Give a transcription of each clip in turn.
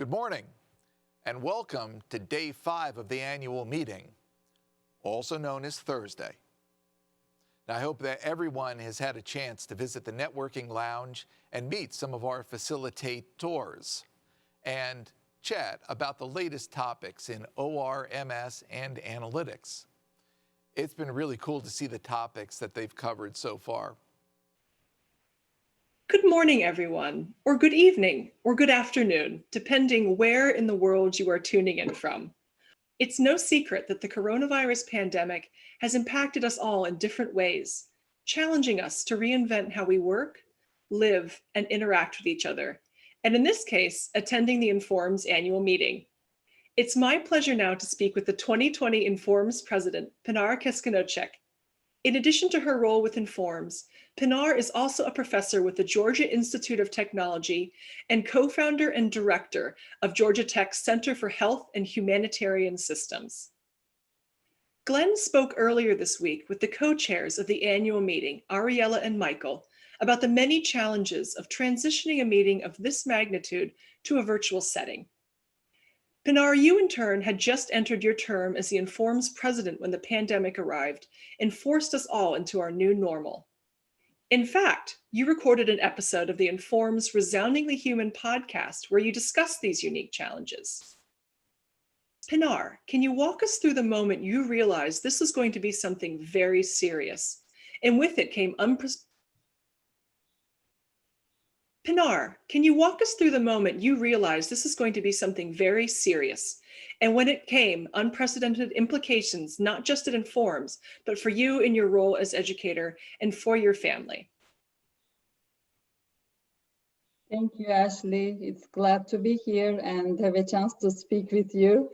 Good morning, and welcome to Day 5 of the annual meeting, also known as Thursday. Now, I hope that everyone has had a chance to visit the networking lounge and meet some of our facilitators and chat about the latest topics in ORMS and analytics. It's been really cool to see the topics that they've covered so far. Good morning, everyone, or good evening, or good afternoon, depending where in the world you are tuning in from. It's no secret that the coronavirus pandemic has impacted us all in different ways, challenging us to reinvent how we work, live, and interact with each other, and in this case, attending the INFORMS annual meeting. It's my pleasure now to speak with the 2020 INFORMS President, Pinar Keskinocak. In addition to her role with INFORMS, Pinar is also a professor with the Georgia Institute of Technology and co-founder and director of Georgia Tech's Center for Health and Humanitarian Systems. Glenn spoke earlier this week with the co-chairs of the annual meeting, Ariella and Michael, about the many challenges of transitioning a meeting of this magnitude to a virtual setting. Pinar, you in turn had just entered your term as the INFORMS president when the pandemic arrived and forced us all into our new normal. In fact, you recorded an episode of the INFORMS Resoundingly Human podcast where you discussed these unique challenges. Pinar, can you walk us through the moment you realized this was going to be something very serious, and with it came Pinar, can you walk us through the moment you realized this is going to be something very serious, and when it came, unprecedented implications, not just at INFORMS, but for you in your role as educator and for your family? Thank you, Ashley. It's glad to be here and have a chance to speak with you.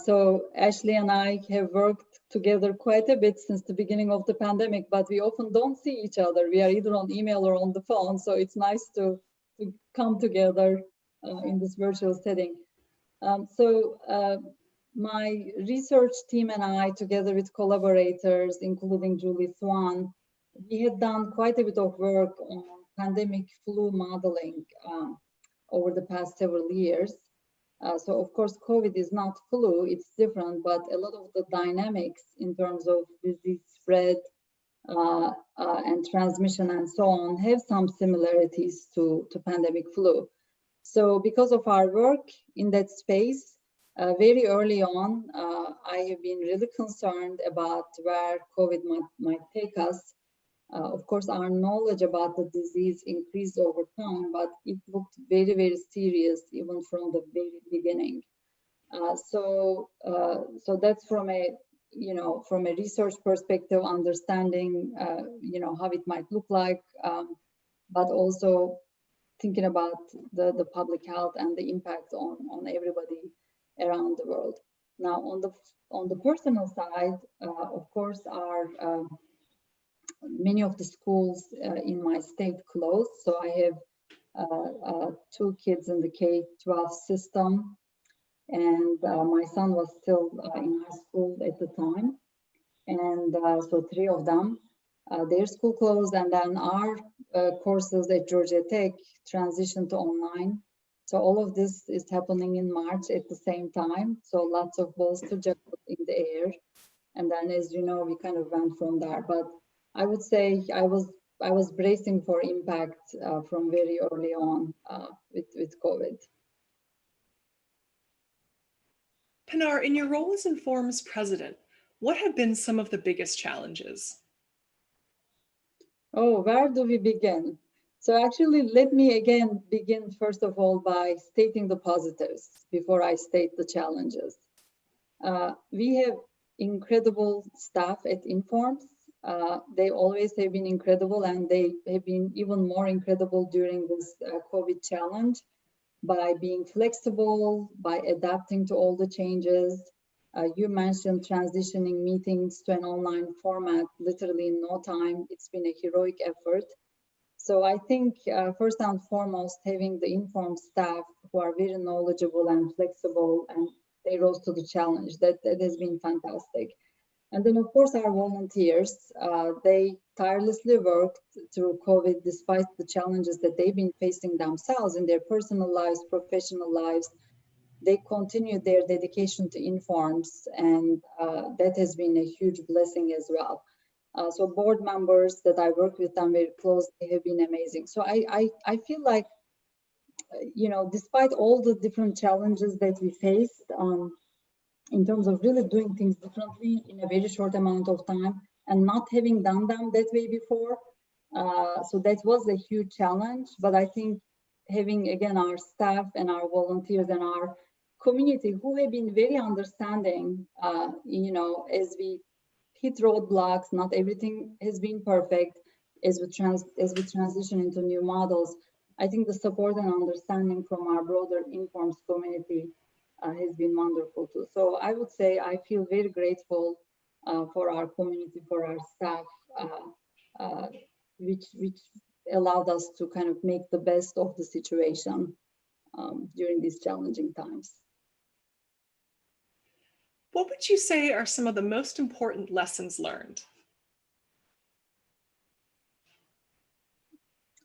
So Ashley and I have worked together quite a bit since the beginning of the pandemic, but we often don't see each other. We are either on email or on the phone, so it's nice to come together in this virtual setting. My research team and I, together with collaborators, including Julie Swan, we had done quite a bit of work on pandemic flu modeling over the past several years. So of course, COVID is not flu, it's different, but a lot of the dynamics in terms of disease spread and transmission and so on have some similarities to pandemic flu. So because of our work in that space, very early on, I have been really concerned about where COVID might take us. Of course, our knowledge about the disease increased over time, but it looked very, very serious even from the very beginning. So that's from a research perspective, understanding how it might look like, but also thinking about the public health and the impact on everybody around the world. Now, on the personal side, of course, many of the schools in my state closed. So I have 2 kids in the K-12 system, and my son was still in high school at the time. And so 3 of them, their school closed, and then our courses at Georgia Tech transitioned to online. So all of this is happening in March at the same time. So lots of balls to juggle in the air. And then, as you know, we kind of went from there. But I would say I was bracing for impact from very early on with COVID. Pinar, in your role as INFORMS president, what have been some of the biggest challenges? Oh, where do we begin? So actually, let me again begin first of all by stating the positives before I state the challenges. We have incredible staff at INFORMS. They always have been incredible, and they have been even more incredible during this COVID challenge by being flexible, by adapting to all the changes. You mentioned transitioning meetings to an online format literally in no time. It's been a heroic effort. So I think first and foremost, having the INFORMS staff who are very knowledgeable and flexible, and they rose to the challenge, that has been fantastic. And then, of course, our volunteers, they tirelessly worked through COVID despite the challenges that they've been facing themselves in their personal lives, professional lives. They continued their dedication to INFORMS, and that has been a huge blessing as well. So board members that I work with them very closely have been amazing. So I feel like, you know, despite all the different challenges that we faced, in terms of really doing things differently in a very short amount of time and not having done them that way before. So that was a huge challenge, but I think having, again, our staff and our volunteers and our community who have been very understanding, you know, as we hit roadblocks, not everything has been perfect as we transition into new models. I think the support and understanding from our broader INFORMS community has been wonderful too. So I would say I feel very grateful for our community, for our staff, which allowed us to kind of make the best of the situation during these challenging times. What would you say are some of the most important lessons learned?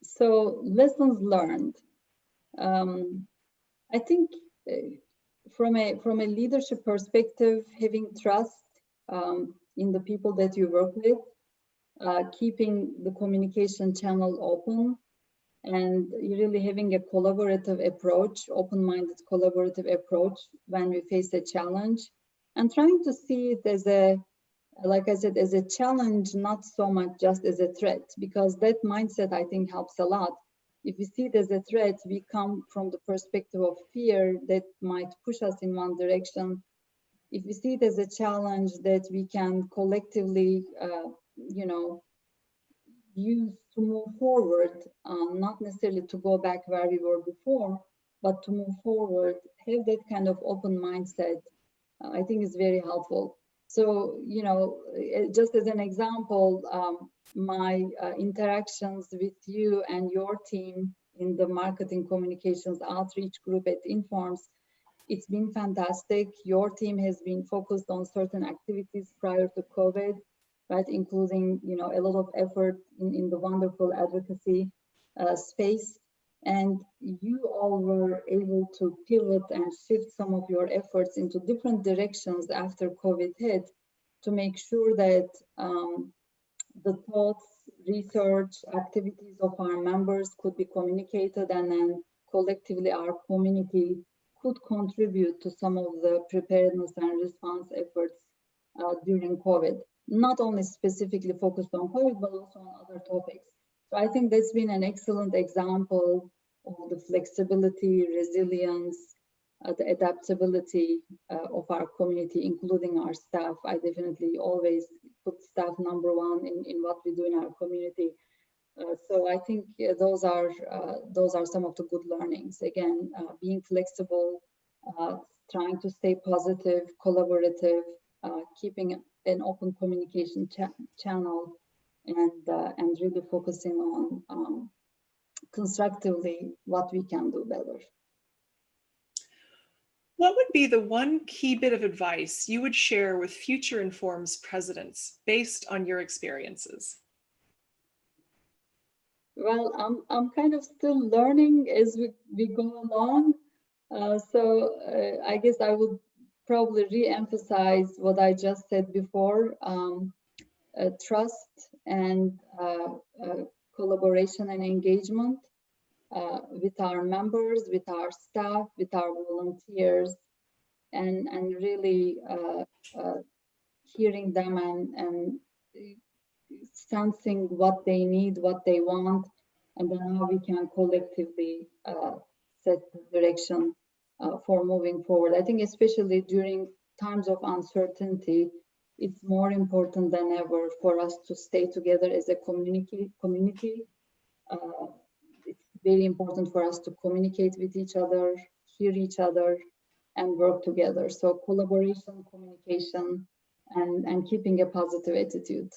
So lessons learned. I think from a leadership perspective, having trust in the people that you work with, keeping the communication channel open, and really having a collaborative approach, open-minded collaborative approach when we face a challenge, and trying to see it as a, like I said, as a challenge, not so much just as a threat, because that mindset I think helps a lot. If we see it as a threat, we come from the perspective of fear that might push us in one direction. If we see it as a challenge that we can collectively, you know, use to move forward, not necessarily to go back where we were before, but to move forward, have that kind of open mindset, I think is very helpful. So, you know, just as an example, my interactions with you and your team in the marketing communications outreach group at INFORMS, it's been fantastic. Your team has been focused on certain activities prior to COVID, right? Including, you know, a lot of effort in the wonderful advocacy space. And you all were able to pivot and shift some of your efforts into different directions after COVID hit to make sure that the thoughts, research, activities of our members could be communicated, and then collectively our community could contribute to some of the preparedness and response efforts during COVID. Not only specifically focused on COVID, but also on other topics. So I think that's been an excellent example of the flexibility, resilience, the adaptability of our community, including our staff. I definitely always put staff number one in what we do in our community. So I think those are some of the good learnings. Again, being flexible, trying to stay positive, collaborative, keeping an open communication channel, and really focusing on constructively what we can do better. What would be the one key bit of advice you would share with future INFORMS presidents based on your experiences? Well, I'm kind of still learning as we go along. So I guess I would probably re-emphasize what I just said before, trust and collaboration and engagement with our members, with our staff, with our volunteers, and really hearing them and sensing what they need, what they want, and then how we can collectively set the direction for moving forward. I think especially during times of uncertainty, it's more important than ever for us to stay together as a community. It's very important for us to communicate with each other, hear each other, and work together. So collaboration, communication, and keeping a positive attitude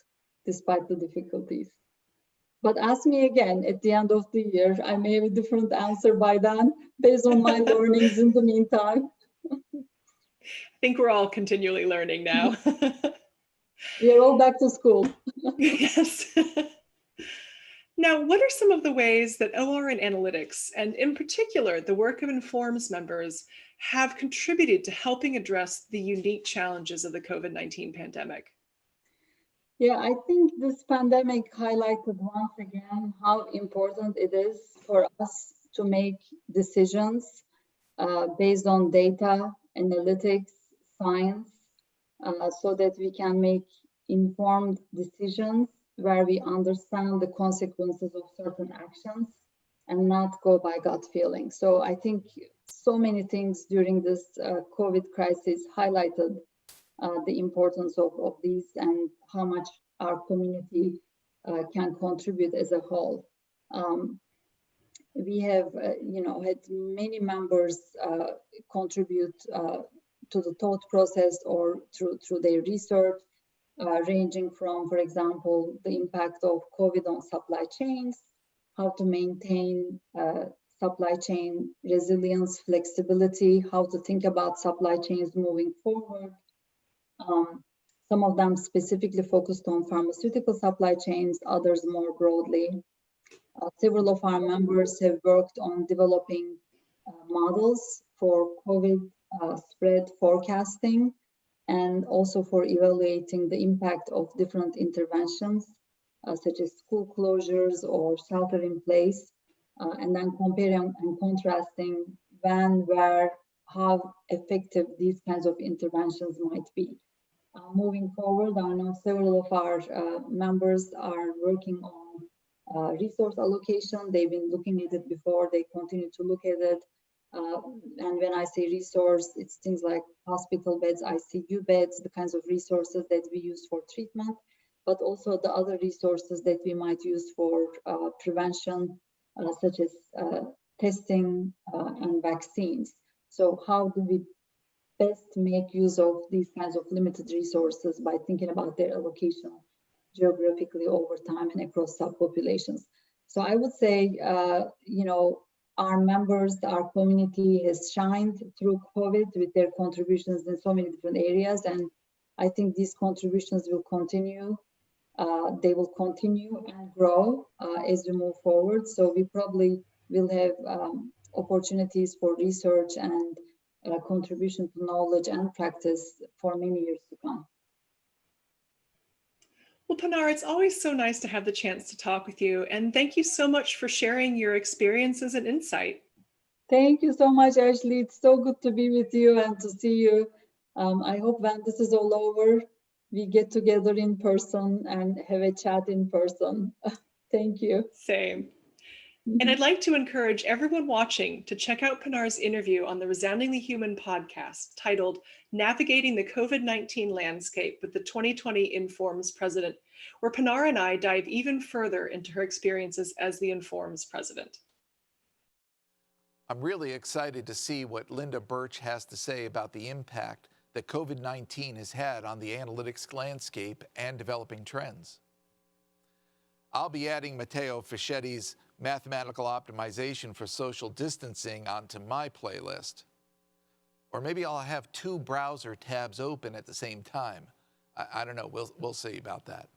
despite the difficulties. But ask me again at the end of the year. I may have a different answer by then based on my learnings in the meantime. I think we're all continually learning now. We are all back to school. Yes. Now, what are some of the ways that ORN Analytics, and in particular, the work of INFORMS members, have contributed to helping address the unique challenges of the COVID-19 pandemic? Yeah, I think this pandemic highlighted once again how important it is for us to make decisions based on data, analytics, science, so that we can make informed decisions where we understand the consequences of certain actions and not go by gut feeling. So I think so many things during this COVID crisis highlighted the importance of these and how much our community can contribute as a whole. We have, had many members contribute to the thought process or through their research, ranging from, for example, the impact of COVID on supply chains, how to maintain supply chain resilience, flexibility, how to think about supply chains moving forward. Some of them specifically focused on pharmaceutical supply chains, others more broadly. Several of our members have worked on developing models for COVID spread forecasting and also for evaluating the impact of different interventions, such as school closures or shelter in place, and then comparing and contrasting when, where, how effective these kinds of interventions might be. Moving forward, I know several of our members are working on resource allocation. They've been looking at it before, they continue to look at it. And when I say resource, it's things like hospital beds, ICU beds, the kinds of resources that we use for treatment, but also the other resources that we might use for prevention, such as testing and vaccines. So how do we best make use of these kinds of limited resources by thinking about their allocation geographically over time and across subpopulations? So I would say, our members, our community has shined through COVID with their contributions in so many different areas. And I think these contributions will continue. They will continue and grow as we move forward. So we probably will have opportunities for research and contribution to knowledge and practice for many years to come. Well, Pinar, it's always so nice to have the chance to talk with you. And thank you so much for sharing your experiences and insight. Thank you so much, Ashley. It's so good to be with you and to see you. I hope when this is all over, we get together in person and have a chat in person. Thank you. Same. And I'd like to encourage everyone watching to check out Pinar's interview on the Resoundingly Human podcast titled Navigating the COVID-19 Landscape with the 2020 INFORMS President, where Pinar and I dive even further into her experiences as the INFORMS President. I'm really excited to see what Linda Birch has to say about the impact that COVID-19 has had on the analytics landscape and developing trends. I'll be adding Matteo Fischetti's Mathematical Optimization for Social Distancing onto my playlist. Or maybe I'll have two browser tabs open at the same time. I don't know, we'll see about that.